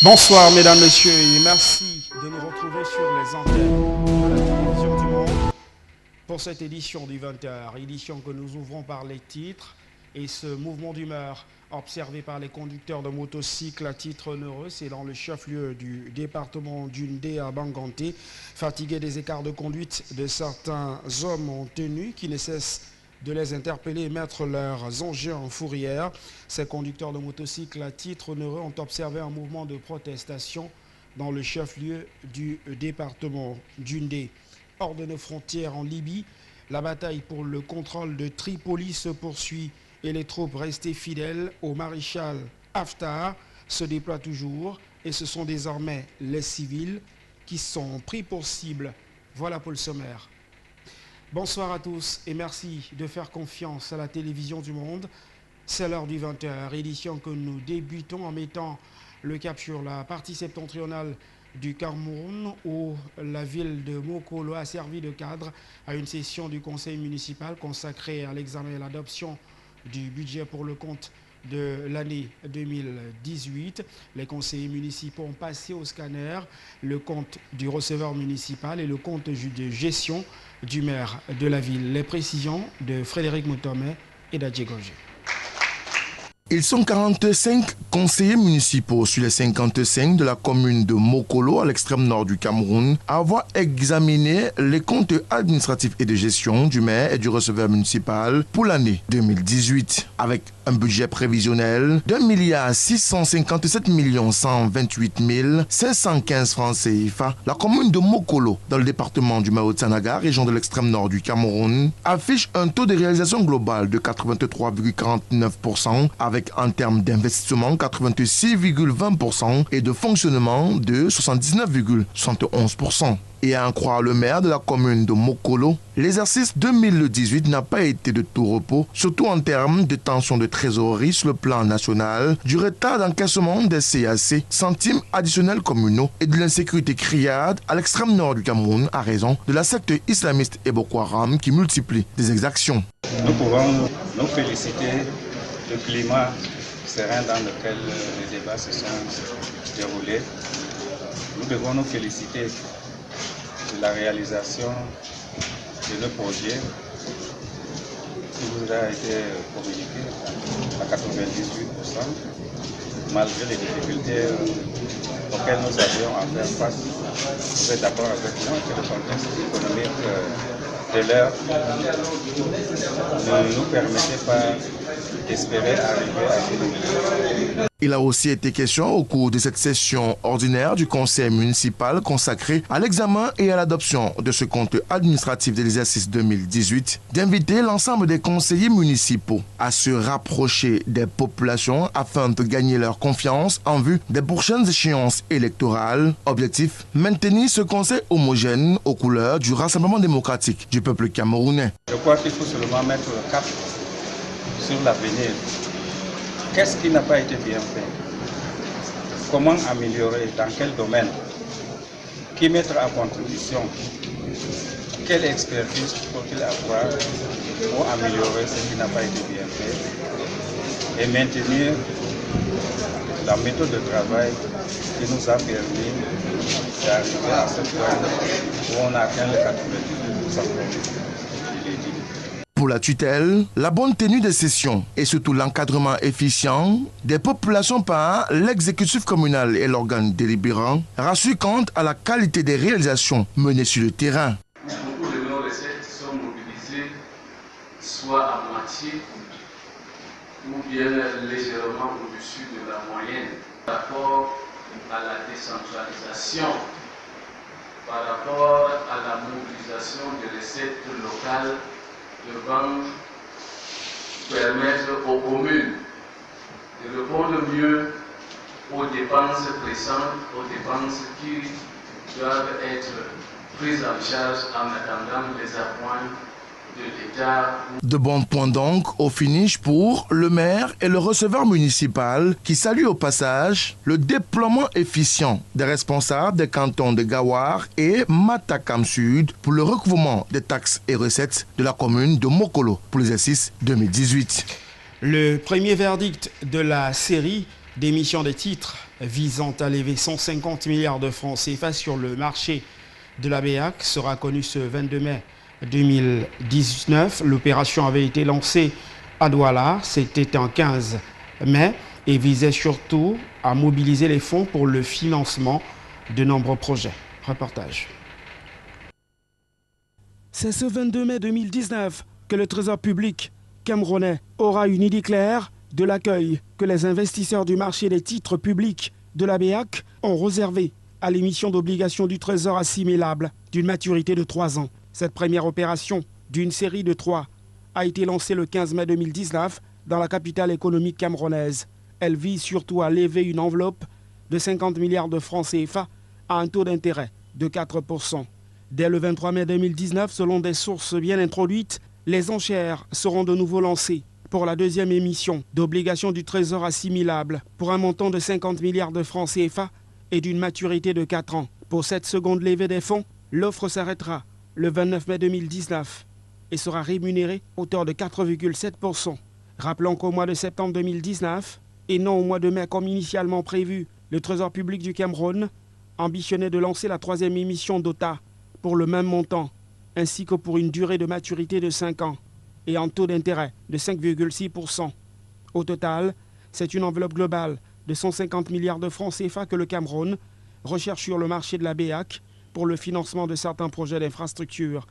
Bonsoir mesdames, messieurs et merci de nous retrouver sur les antennes de la télévision du monde pour cette édition du 20h, édition que nous ouvrons par les titres et ce mouvement d'humeur observé par les conducteurs de motocycles à titre onéreux. C'est dans le chef-lieu du département d'Undé à Banganté, fatigués des écarts de conduite de certains hommes en tenue qui ne cessent de les interpeller et mettre leurs engins en fourrière. Ces conducteurs de motocycles à titre onéreux ont observé un mouvement de protestation dans le chef-lieu du département d'Undé. Hors de nos frontières en Libye, la bataille pour le contrôle de Tripoli se poursuit et les troupes restées fidèles au maréchal Haftar se déploient toujours et ce sont désormais les civils qui sont pris pour cible. Voilà pour le sommaire. Bonsoir à tous et merci de faire confiance à la télévision du monde. C'est l'heure du 20h, édition que nous débutons en mettant le cap sur la partie septentrionale du Cameroun où la ville de Mokolo a servi de cadre à une session du conseil municipal consacrée à l'examen et l'adoption du budget pour le compte de l'année 2018. Les conseillers municipaux ont passé au scanner le compte du receveur municipal et le compte de gestion du maire de la ville. Les précisions de Frédéric Moutomé et d'Adjé Gogé. Ils sont 45 conseillers municipaux sur les 55 de la commune de Mokolo à l'extrême nord du Cameroun à avoir examiné les comptes administratifs et de gestion du maire et du receveur municipal pour l'année 2018. Avec un budget prévisionnel d'1 157 528 francs CFA, la commune de Mokolo, dans le département du Mao-Tsanaga, région de l'extrême nord du Cameroun, affiche un taux de réalisation global de 83,49%, avec en termes d'investissement 86,20% et de fonctionnement de 79,71%. Et à en croire le maire de la commune de Mokolo, l'exercice 2018 n'a pas été de tout repos, surtout en termes de tension de trésorerie sur le plan national, du retard d'encaissement des CAC, centimes additionnels communaux, et de l'insécurité criarde à l'extrême nord du Cameroun à raison de la secte islamiste et Boko Haram qui multiplie des exactions. Nous pouvons nous féliciter du climat serein dans lequel les débats se sont déroulés. Nous devons nous féliciter de la réalisation de nos projets qui vous a été communiqué à 98%, malgré les difficultés auxquelles nous avions à faire face. Vous êtes d'accord avec moi que le contexte économique de l'heure ne nous permettait pas d'espérer arriver à ce niveau. Il a aussi été question au cours de cette session ordinaire du conseil municipal consacrée à l'examen et à l'adoption de ce compte administratif de l'exercice 2018 d'inviter l'ensemble des conseillers municipaux à se rapprocher des populations afin de gagner leur confiance en vue des prochaines échéances électorales. Objectif, maintenir ce conseil homogène aux couleurs du Rassemblement démocratique du peuple camerounais. Je crois qu'il faut seulement mettre le cap sur l'avenir. Qu'est-ce qui n'a pas été bien fait? Comment améliorer? Dans quel domaine? Qui mettre en contribution? Quelle expertise faut-il avoir pour améliorer ce qui n'a pas été bien fait et maintenir la méthode de travail qui nous a permis d'arriver à ce point où on a atteint le 98%. Pour la tutelle, la bonne tenue des sessions et surtout l'encadrement efficient des populations par l'exécutif communal et l'organe délibérant rassurent quant à la qualité des réalisations menées sur le terrain. Beaucoup de nos recettes sont mobilisées soit à moitié ou bien légèrement au-dessus de la moyenne par rapport à la décentralisation, par rapport à la mobilisation des recettes locales devant permettre aux communes de répondre mieux aux dépenses pressantes, aux dépenses qui doivent être prises en charge en attendant les appoints de l'État. De bons points donc au finish pour le maire et le receveur municipal qui salue au passage le déploiement efficient des responsables des cantons de Gawar et Matakam Sud pour le recouvrement des taxes et recettes de la commune de Mokolo pour l'exercice 2018. Le premier verdict de la série d'émissions des titres visant à lever 150 milliards de francs CFA sur le marché de la BEAC sera connu ce 22 mai 2019. L'opération avait été lancée à Douala, c'était en 15 mai, et visait surtout à mobiliser les fonds pour le financement de nombreux projets. Reportage. C'est ce 22 mai 2019 que le Trésor public camerounais aura une idée claire de l'accueil que les investisseurs du marché des titres publics de la BEAC ont réservé à l'émission d'obligations du Trésor assimilables d'une maturité de 3 ans. Cette première opération d'une série de 3 a été lancée le 15 mai 2019 dans la capitale économique camerounaise. Elle vise surtout à lever une enveloppe de 50 milliards de francs CFA à un taux d'intérêt de 4%. Dès le 23 mai 2019, selon des sources bien introduites, les enchères seront de nouveau lancées pour la deuxième émission d'obligations du Trésor assimilables pour un montant de 50 milliards de francs CFA et d'une maturité de 4 ans. Pour cette seconde levée des fonds, l'offre s'arrêtera le 29 mai 2019 et sera rémunérée à hauteur de 4,7%. Rappelons qu'au mois de septembre 2019, et non au mois de mai comme initialement prévu, le Trésor public du Cameroun ambitionnait de lancer la troisième émission d'OTA pour le même montant, ainsi que pour une durée de maturité de 5 ans et un taux d'intérêt de 5,6%. Au total, c'est une enveloppe globale de 150 milliards de francs CFA que le Cameroun recherche sur le marché de la BEAC pour le financement de certains projets d'infrastructure.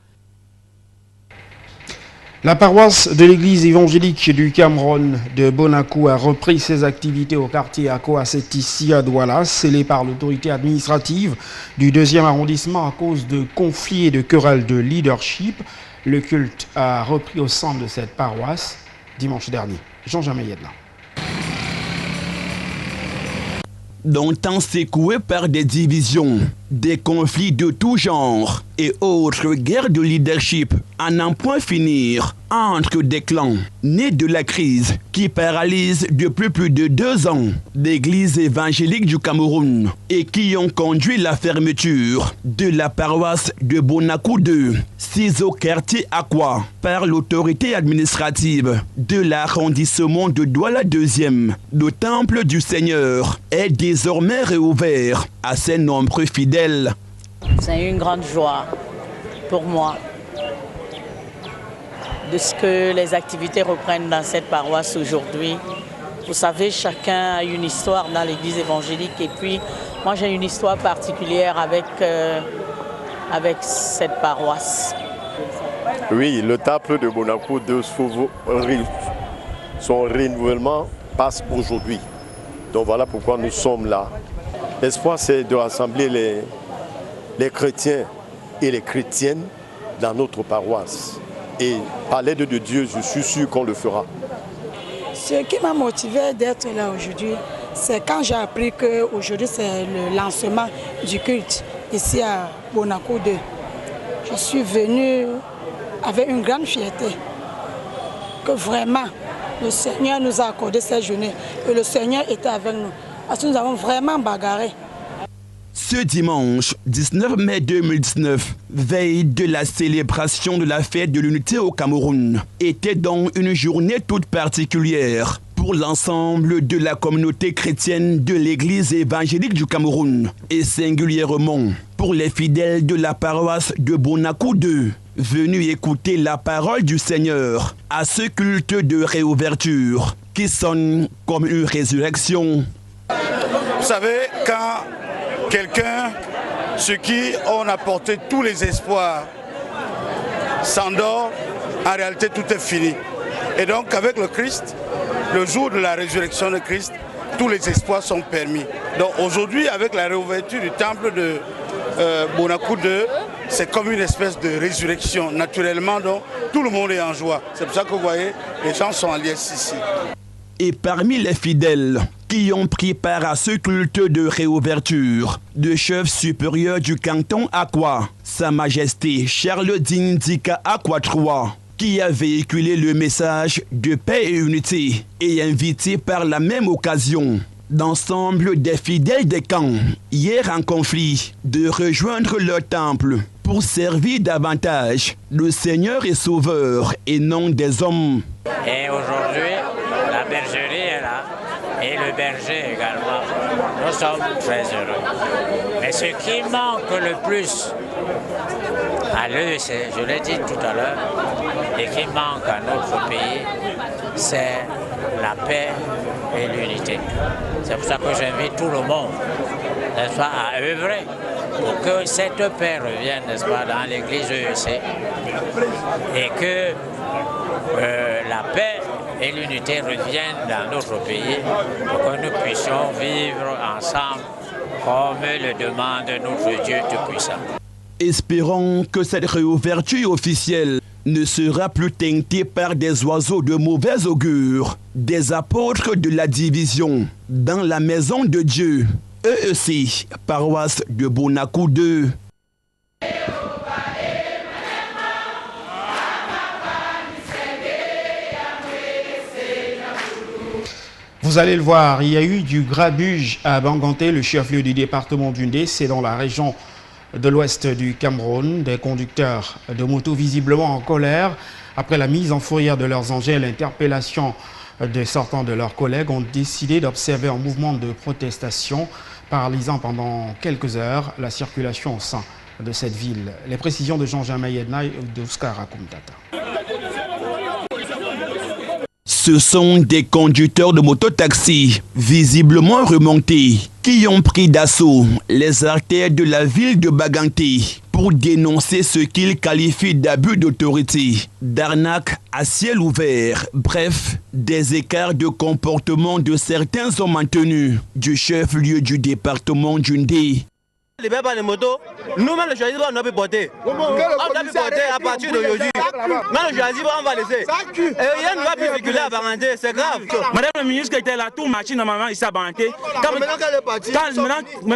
La paroisse de l'église évangélique du Cameroun de Bonakou a repris ses activités au quartier Akoa, c'est ici à Douala, scellé par l'autorité administrative du 2e arrondissement à cause de conflits et de querelles de leadership. Le culte a repris au centre de cette paroisse dimanche dernier. Jean-Jean Mayedna. Longtemps secoué par des divisions, des conflits de tout genre et autres guerres de leadership à n'en point finir entre des clans nés de la crise qui paralyse depuis plus de 2 ans l'église évangélique du Cameroun et qui ont conduit la fermeture de la paroisse de Bonakou 2, 6 au quartier Akoa par l'autorité administrative de l'arrondissement de Douala 2e. Le temple du Seigneur est désormais réouvert à ses nombreux fidèles. C'est une grande joie pour moi de ce que les activités reprennent dans cette paroisse aujourd'hui. Vous savez, chacun a une histoire dans l'église évangélique et puis moi j'ai une histoire particulière avec cette paroisse. Oui, le temple de Bonakou de son renouvellement passe aujourd'hui. Donc voilà pourquoi nous sommes là. L'espoir, c'est de rassembler les chrétiens et les chrétiennes dans notre paroisse. Et par l'aide de Dieu, je suis sûr qu'on le fera. Ce qui m'a motivé d'être là aujourd'hui, c'est quand j'ai appris qu'aujourd'hui c'est le lancement du culte ici à Bonakou 2. Je suis venue avec une grande fierté que vraiment le Seigneur nous a accordé cette journée et le Seigneur était avec nous. Parce que nous avons vraiment bagarré. Ce dimanche 19 mai 2019, veille de la célébration de la fête de l'unité au Cameroun, était donc une journée toute particulière pour l'ensemble de la communauté chrétienne de l'église évangélique du Cameroun et singulièrement pour les fidèles de la paroisse de Bonakou 2, venus écouter la parole du Seigneur à ce culte de réouverture qui sonne comme une résurrection. Vous savez, quand quelqu'un sur qui on a porté tous les espoirs s'endort, en réalité tout est fini. Et donc avec le Christ, le jour de la résurrection de Christ, tous les espoirs sont permis. Donc aujourd'hui, avec la réouverture du temple de Bonakou 2, c'est comme une espèce de résurrection. Naturellement, donc, tout le monde est en joie. C'est pour ça que vous voyez, les gens sont en liesse ici. Et parmi les fidèles qui ont pris part à ce culte de réouverture, le chef supérieur du canton Akoa, Sa Majesté Charles Dindika Akoa III, qui a véhiculé le message de paix et unité et invité par la même occasion l'ensemble des fidèles des camps, hier en conflit, de rejoindre leur temple pour servir davantage le Seigneur et Sauveur et non des hommes. Et aujourd'hui, la bergerie est là et le berger également. Nous sommes très heureux. Mais ce qui manque le plus à l'EEC, je l'ai dit tout à l'heure, et qui manque à notre pays, c'est la paix et l'unité. C'est pour ça que j'invite tout le monde, n'est-ce pas, à œuvrer pour que cette paix revienne, n'est-ce pas, dans l'église EEC et que la paix et l'unité reviennent dans notre pays pour que nous puissions vivre ensemble comme le demande notre Dieu Tout-Puissant. Espérons que cette réouverture officielle ne sera plus teintée par des oiseaux de mauvais augure, des apôtres de la division dans la maison de Dieu. EEC, paroisse de Bonakou 2. Vous allez le voir, il y a eu du grabuge à Banganté, le chef-lieu du département d'Undé, c'est dans la région de l'ouest du Cameroun. Des conducteurs de motos visiblement en colère après la mise en fourrière de leurs engins et l'interpellation de sortants de leurs collègues ont décidé d'observer un mouvement de protestation paralysant pendant quelques heures la circulation au sein de cette ville. Les précisions de Jean-Jean Mayedna et d'Oscar Akumtata. Ce sont des conducteurs de mototaxi, visiblement remontés, qui ont pris d'assaut les artères de la ville de Banganté pour dénoncer ce qu'ils qualifient d'abus d'autorité, d'arnaque à ciel ouvert, bref, des écarts de comportement de certains hommes en tenue du chef-lieu du département d'Undé. Libère pas les motos, nous-mêmes le choisissons, on a pu porter. On a pu porter à partir d'aujourd'hui. Maintenant le choisissons, on va laisser. Et rien ne va plus circuler à Banganté, c'est grave. Madame la ministre qui était là, tout marché normalement ici à Banganté. Maintenant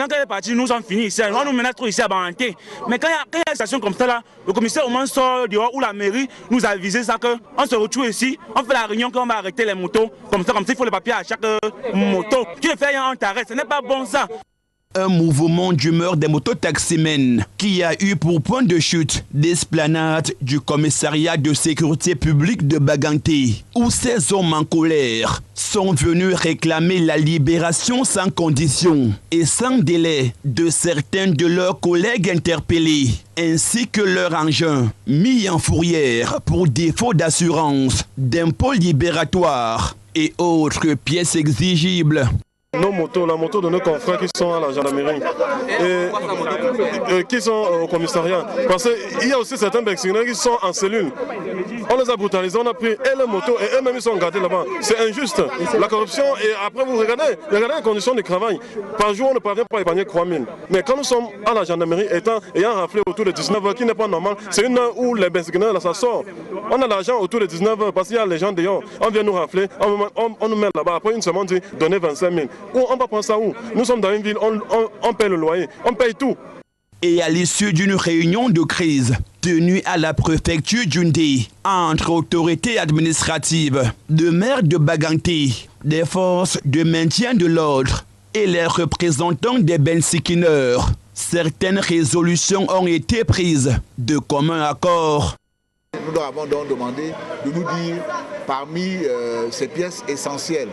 qu'elle est partie, nous sommes finis ici. On nous menace trop ici à Banganté. Mais quand il y a une station comme ça là, le commissaire au moins sort dehors ou la mairie nous a avisé ça qu'on se retrouve ici, on fait la réunion qu'on va arrêter les motos. Comme ça, il faut les papiers à chaque moto. Tu le fais rien, on t'arrête. Ce n'est pas bon ça. Un mouvement d'humeur des mototaximens qui a eu pour point de chute l'esplanade du commissariat de sécurité publique de Banganté, où ces hommes en colère sont venus réclamer la libération sans condition et sans délai de certains de leurs collègues interpellés, ainsi que leurs engins mis en fourrière pour défaut d'assurance, d'impôts libératoires et autres pièces exigibles. Nos motos, la moto de nos confrères qui sont à la gendarmerie et qui sont au commissariat. Parce qu'il y a aussi certains Mexicains qui sont en cellule. On les a brutalisés, on a pris les motos et eux-mêmes ils sont gardés là-bas. C'est injuste. La corruption, et après vous regardez les conditions de travail. Par jour, on ne parvient pas à épargner 3 000. Mais quand nous sommes à la gendarmerie, ayant raflé autour de 19 h, qui n'est pas normal, c'est une heure où les Mexicains, là, ça sort. On a l'argent autour de 19 h parce qu'il y a les gens dehors. On vient nous rafler, on nous met là-bas. Après une semaine, on dit donnez 25 000. On va prendre ça où? Nous sommes dans une ville, on paye le loyer, on paye tout. Et à l'issue d'une réunion de crise tenue à la préfecture d'Undé entre autorités administratives, le maire de Banganté, des forces de maintien de l'ordre et les représentants des bensikineurs, certaines résolutions ont été prises de commun accord. Nous leur avons donc demandé de nous dire parmi ces pièces essentielles,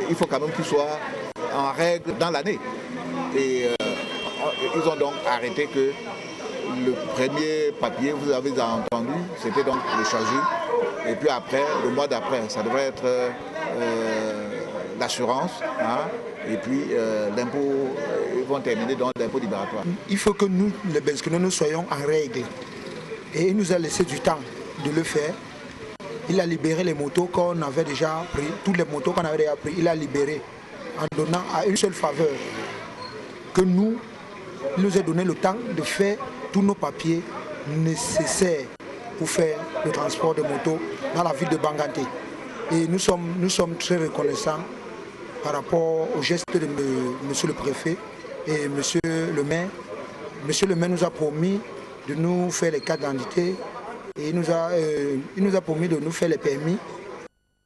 il faut quand même qu'ils soient en règle dans l'année. Et ils ont donc arrêté que le premier papier, vous avez entendu, c'était donc le chasuble. Et puis après, le mois d'après, ça devrait être l'assurance. Et puis l'impôt, ils vont terminer dans l'impôt libératoire. Il faut que nous, les Bensikineurs, nous soyons en règle. Et il nous a laissé du temps de le faire. Il a libéré les motos qu'on avait déjà pris, toutes les motos qu'on avait déjà pris, il a libéré en donnant à une seule faveur que nous, il nous a donné le temps de faire tous nos papiers nécessaires pour faire le transport de motos dans la ville de Banganté. Et nous sommes très reconnaissants par rapport au geste de monsieur le préfet et monsieur le maire. Monsieur le maire nous a promis de nous faire les cartes d'identité et il nous a promis de nous faire les permis.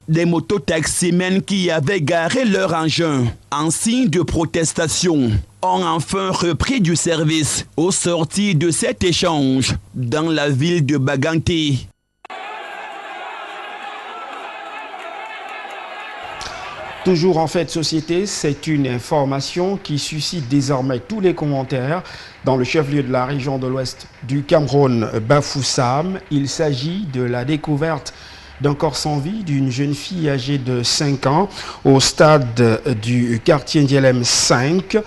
Des mototaximens qui avaient garé leur engin en signe de protestation ont enfin repris du service au sortir de cet échange dans la ville de Banganté. Toujours en fait de société, c'est une information qui suscite désormais tous les commentaires dans le chef-lieu de la région de l'Ouest du Cameroun, Bafoussam. Il s'agit de la découverte d'un corps sans vie d'une jeune fille âgée de 5 ans au stade du quartier Ndielem 5.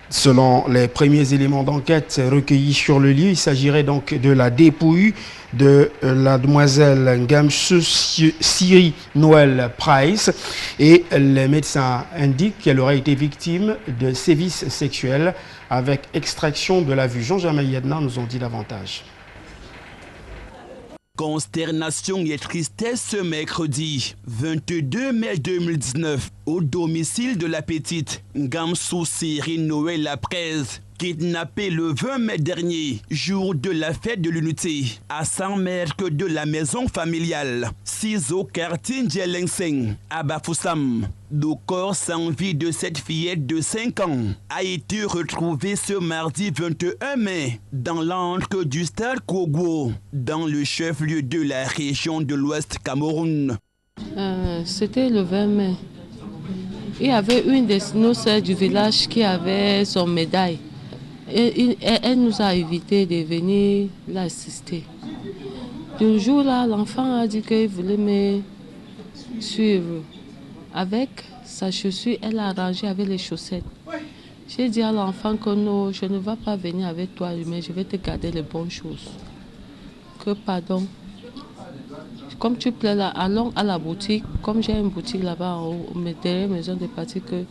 Selon les premiers éléments d'enquête recueillis sur le lieu, il s'agirait donc de la dépouille de la demoiselle Ngamsu Siri Noël Price, et les médecins indiquent qu'elle aurait été victime de sévices sexuels avec extraction de la vue. Jean-Germain Yedna nous en dit davantage. Consternation et tristesse ce mercredi 22 mai 2019 au domicile de la petite Ngamsu Siri Noël Price, kidnappée le 20 mai dernier, jour de la fête de l'unité, à 100 mètres de la maison familiale, 6 au quartier Ndielem à Bafoussam. Le corps sans vie de cette fillette de 5 ans a été retrouvé ce mardi 21 mai dans l'antre du stade Kogwo, dans le chef-lieu de la région de l'Ouest Cameroun. C'était le 20 mai. Il y avait une de nos sœurs du village qui avait son médaille. Et elle nous a invités de venir l'assister. Le jour-là, l'enfant a dit qu'il voulait me suivre. Avec sa chaussure, elle a arrangé avec les chaussettes. J'ai dit à l'enfant que non, je ne vais pas venir avec toi, mais je vais te garder les bonnes choses. Que pardon. Comme tu plais là, allons à la boutique. Comme j'ai une boutique là-bas en haut, derrière la maison de partie, que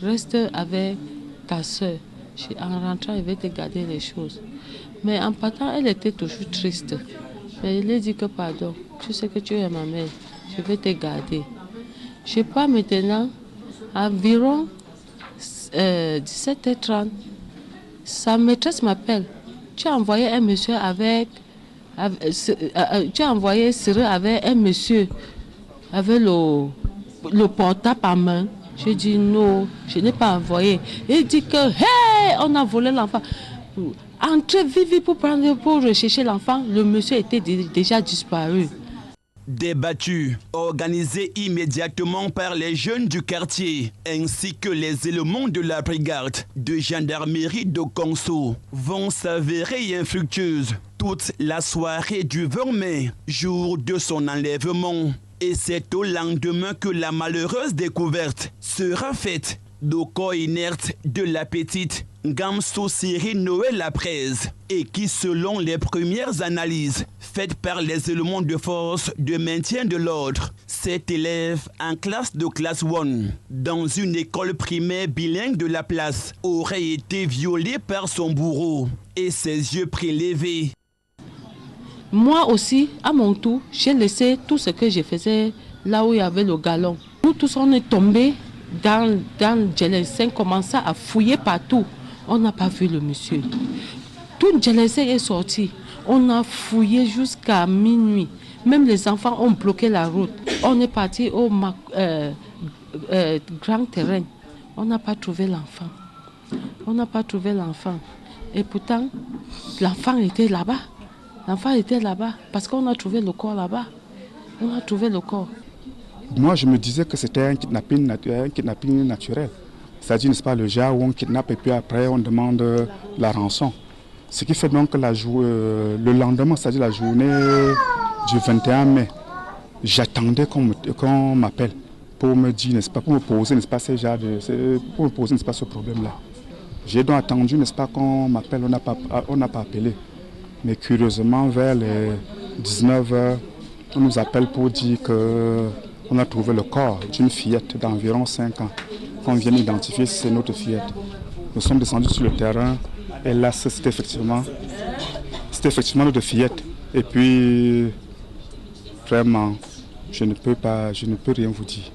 reste avec ta soeur. En rentrant, elle va te garder les choses. Mais en partant, elle était toujours triste. Mais il a dit que pardon, tu sais que tu es ma mère, je vais te garder. Je pars maintenant, environ 17h30, sa maîtresse m'appelle. Tu as envoyé un monsieur tu as envoyé Cyril avec un monsieur, avec le portable à main. Je dis non, je n'ai pas envoyé. Il dit que, hey, on a volé l'enfant. Entrez vite pour rechercher l'enfant. Le monsieur était déjà disparu. Débattu, organisé immédiatement par les jeunes du quartier, ainsi que les éléments de la brigade de gendarmerie de Konso, vont s'avérer infructueuses toute la soirée du 20 mai, jour de son enlèvement. Et c'est au lendemain que la malheureuse découverte sera faite du corps inerte de la petite Ngamsu Siri Noël Price, et qui, selon les premières analyses faites par les éléments de force de maintien de l'ordre, cet élève en classe de classe 1 dans une école primaire bilingue de la place aurait été violé par son bourreau et ses yeux prélevés. Moi aussi, à mon tour, j'ai laissé tout ce que je faisais là où il y avait le galon. Nous tous, on est tombés dans Ndielem 5, commençait à fouiller partout. On n'a pas vu le monsieur. Tout Ndielem 5 est sorti. On a fouillé jusqu'à minuit. Même les enfants ont bloqué la route. On est parti au grand terrain. On n'a pas trouvé l'enfant. On n'a pas trouvé l'enfant. Et pourtant, l'enfant était là-bas. L'enfant était là-bas parce qu'on a trouvé le corps là-bas. On a trouvé le corps. Moi, je me disais que c'était un kidnapping naturel. C'est-à-dire, n'est-ce pas, le genre où on kidnappe et puis après on demande la rançon. Ce qui fait donc que le lendemain, c'est-à-dire la journée du 21 mai, j'attendais qu'on m'appelle pour me dire, n'est-ce pas, pour me poser, n'est-ce pas, ce problème-là. J'ai donc attendu, n'est-ce pas, qu'on m'appelle, on n'a pas appelé. Mais curieusement, vers les 19h, on nous appelle pour dire qu'on a trouvé le corps d'une fillette d'environ 5 ans, qu'on vient d'identifier, c'est notre fillette. Nous sommes descendus sur le terrain et là, c'était effectivement notre fillette. Et puis, vraiment, je ne peux rien vous dire.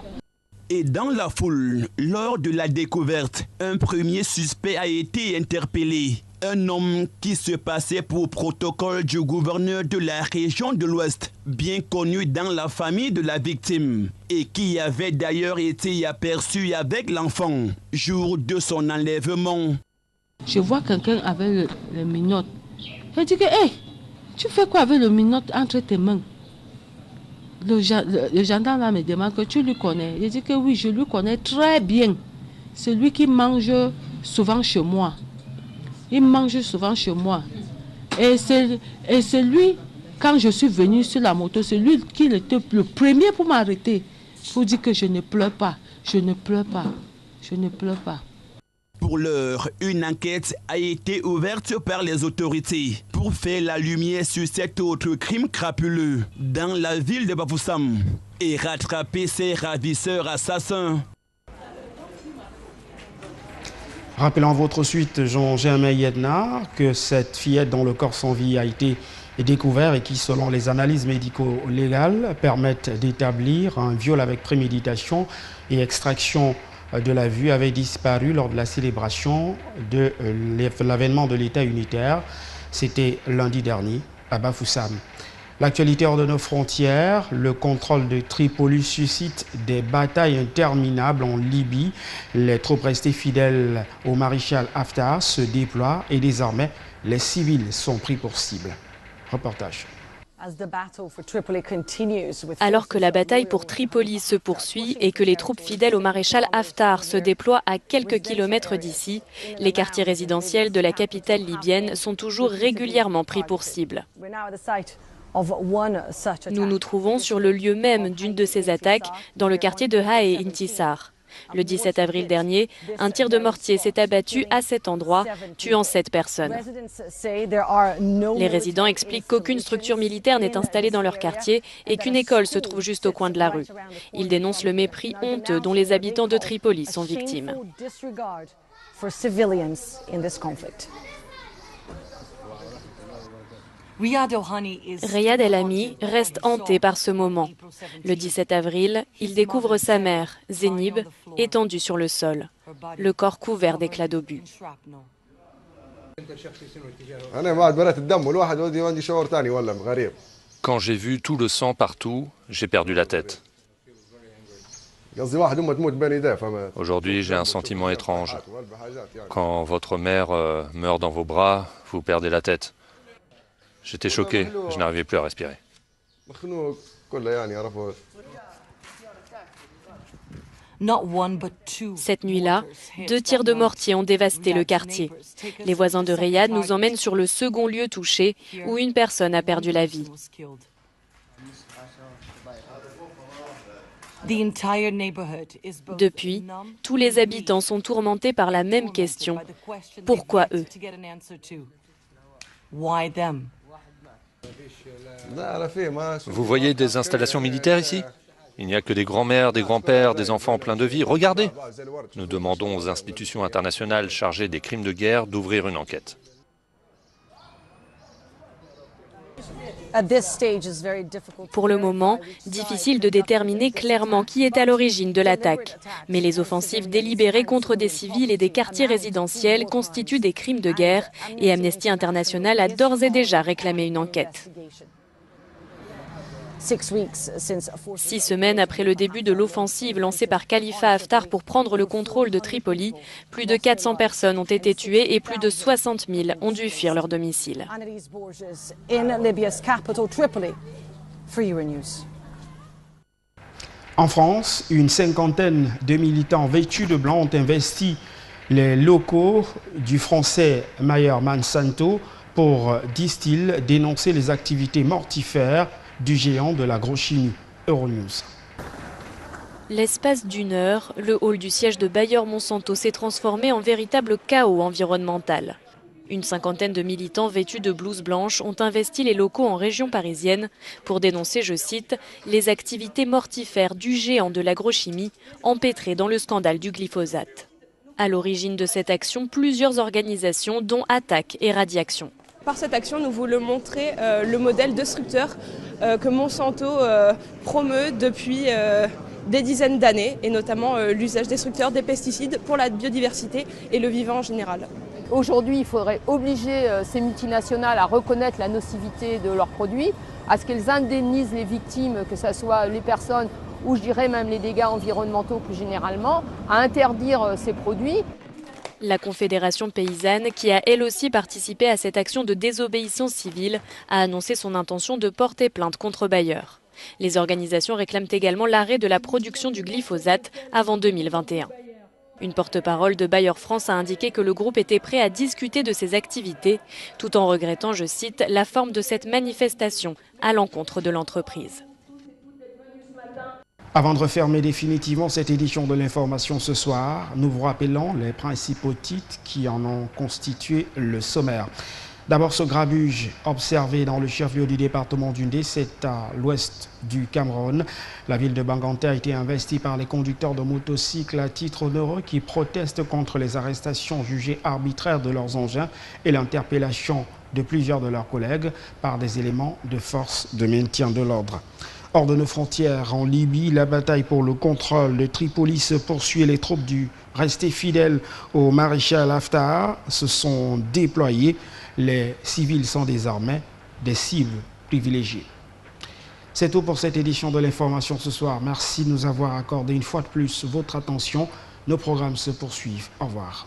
Et dans la foule, lors de la découverte, un premier suspect a été interpellé. Un homme qui se passait pour protocole du gouverneur de la région de l'Ouest, bien connu dans la famille de la victime, et qui avait d'ailleurs été aperçu avec l'enfant, jour de son enlèvement. Je vois quelqu'un avec le minote. Je dis que, hey, tu fais quoi avec le minote entre tes mains? le gendarme là me demande que tu lui connais. Je dis que oui, je lui connais très bien. C'est lui qui mange souvent chez moi. Il mange souvent chez moi. Et c'est lui, quand je suis venue sur la moto, c'est lui qui était le premier pour m'arrêter. Pour dire que je ne pleure pas, je ne pleure pas, je ne pleure pas. Pour l'heure, une enquête a été ouverte par les autorités pour faire la lumière sur cet autre crime crapuleux dans la ville de Bafoussam et rattraper ces ravisseurs assassins. Rappelons votre suite, Jean-Germain Yedna, que cette fillette dont le corps sans vie a été découvert et qui, selon les analyses médico-légales, permettent d'établir un viol avec préméditation et extraction de la vue, avait disparu lors de la célébration de l'avènement de l'État unitaire. C'était lundi dernier à Bafoussam. L'actualité hors de nos frontières, le contrôle de Tripoli suscite des batailles interminables en Libye. Les troupes restées fidèles au maréchal Haftar se déploient et désormais les civils sont pris pour cible. Reportage. Alors que la bataille pour Tripoli se poursuit et que les troupes fidèles au maréchal Haftar se déploient à quelques kilomètres d'ici, les quartiers résidentiels de la capitale libyenne sont toujours régulièrement pris pour cible. Nous nous trouvons sur le lieu même d'une de ces attaques, dans le quartier de Hae Intisar. Le 17 avril dernier, un tir de mortier s'est abattu à cet endroit, tuant 7 personnes. Les résidents expliquent qu'aucune structure militaire n'est installée dans leur quartier et qu'une école se trouve juste au coin de la rue. Ils dénoncent le mépris honteux dont les habitants de Tripoli sont victimes. Riyad El Ami reste hanté par ce moment. Le 17 avril, il découvre sa mère, Zénib, étendue sur le sol, le corps couvert d'éclats d'obus. Quand j'ai vu tout le sang partout, j'ai perdu la tête. Aujourd'hui, j'ai un sentiment étrange. Quand votre mère meurt dans vos bras, vous perdez la tête. J'étais choqué, je n'arrivais plus à respirer. Cette nuit-là, 2 tirs de mortier ont dévasté le quartier. Les voisins de Riyad nous emmènent sur le second lieu touché, où une personne a perdu la vie. Depuis, tous les habitants sont tourmentés par la même question. Pourquoi eux ? Vous voyez des installations militaires ici ? Il n'y a que des grands-mères, des grands-pères, des enfants pleins de vie. Regardez ! Nous demandons aux institutions internationales chargées des crimes de guerre d'ouvrir une enquête. Pour le moment, difficile de déterminer clairement qui est à l'origine de l'attaque. Mais les offensives délibérées contre des civils et des quartiers résidentiels constituent des crimes de guerre et Amnesty International a d'ores et déjà réclamé une enquête. 6 semaines après le début de l'offensive lancée par Khalifa Haftar pour prendre le contrôle de Tripoli, plus de 400 personnes ont été tuées et plus de 60 000 ont dû fuir leur domicile. En France, une cinquantaine de militants vêtus de blanc ont investi les locaux du français Mayer Monsanto pour, disent-ils, dénoncer les activités mortifères du géant de l'agrochimie. Euronews. L'espace d'une heure, le hall du siège de Bayer Monsanto s'est transformé en véritable chaos environnemental. Une cinquantaine de militants vêtus de blouses blanches ont investi les locaux en région parisienne pour dénoncer, je cite, les activités mortifères du géant de l'agrochimie empêtré dans le scandale du glyphosate. À l'origine de cette action, plusieurs organisations dont Attaque et Radiaction. Par cette action, nous voulons montrer le modèle destructeur que Monsanto promeut depuis des dizaines d'années, et notamment l'usage destructeur des pesticides pour la biodiversité et le vivant en général. Aujourd'hui, il faudrait obliger ces multinationales à reconnaître la nocivité de leurs produits, à ce qu'elles indemnisent les victimes, que ce soit les personnes ou je dirais même les dégâts environnementaux plus généralement, à interdire ces produits. La Confédération paysanne, qui a elle aussi participé à cette action de désobéissance civile, a annoncé son intention de porter plainte contre Bayer. Les organisations réclament également l'arrêt de la production du glyphosate avant 2021. Une porte-parole de Bayer France a indiqué que le groupe était prêt à discuter de ses activités, tout en regrettant, je cite, la forme de cette manifestation à l'encontre de l'entreprise. Avant de refermer définitivement cette édition de l'information ce soir, nous vous rappelons les principaux titres qui en ont constitué le sommaire. D'abord, ce grabuge observé dans le chef-lieu du département d'Undé, c'est à l'ouest du Cameroun. La ville de Banganté a été investie par les conducteurs de motocycles à titre onéreux qui protestent contre les arrestations jugées arbitraires de leurs engins et l'interpellation de plusieurs de leurs collègues par des éléments de force de maintien de l'ordre. Hors de nos frontières, en Libye, la bataille pour le contrôle de Tripoli se poursuit. Les troupes restées fidèles au maréchal Haftar se sont déployées. Les civils sont désormais des cibles privilégiées. C'est tout pour cette édition de l'information ce soir. Merci de nous avoir accordé une fois de plus votre attention. Nos programmes se poursuivent. Au revoir.